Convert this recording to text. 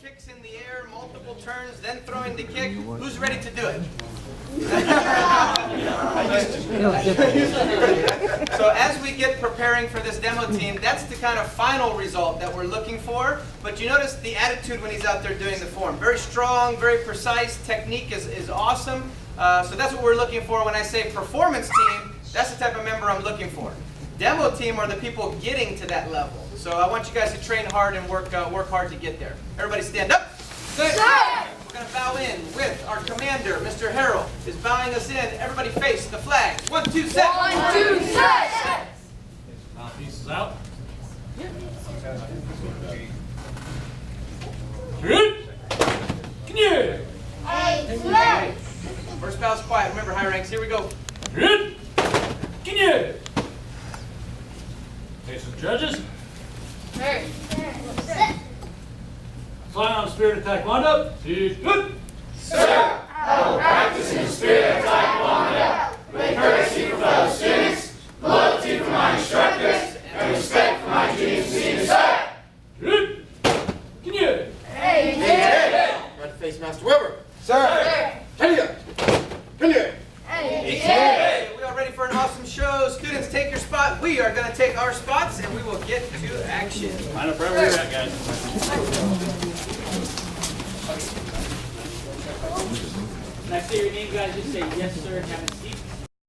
Kicks in the air, multiple turns, then throwing the kick. Who's ready to do it? So as we get preparing for this demo team, that's the kind of final result that we're looking for. But you notice the attitude when he's out there doing the form. Very strong, very precise, technique is awesome. So that's what we're looking for when I say performance team. That's the type of member I'm looking for. Demo team are the people getting to that level. So I want you guys to train hard and work hard to get there. Everybody stand up. Good. We're going to bow in with our commander, Mr. Harold, is bowing us in. Everybody face the flag. 1, 2, set. 1, 2, set. Mouthpieces out. Good. Continue. Hey, First bow's quiet. Remember high ranks. Here we go. Good. Continue. Face the judges. Flying on the spirit of Taekwondo. He's good. Sir, I will practice in the spirit of Taekwondo with courtesy for fellow students, loyalty for my instructors, and respect for my junior senior sir. Good. Continue. Right face Master Weber. Sir. Continue. Continue. Hey, we are ready for an awesome show. Students, take your spot. We are going to take our spots, and we will get to action. Line up right where you're at, guys. When I say your name, guys, just say yes, sir, and have a seat.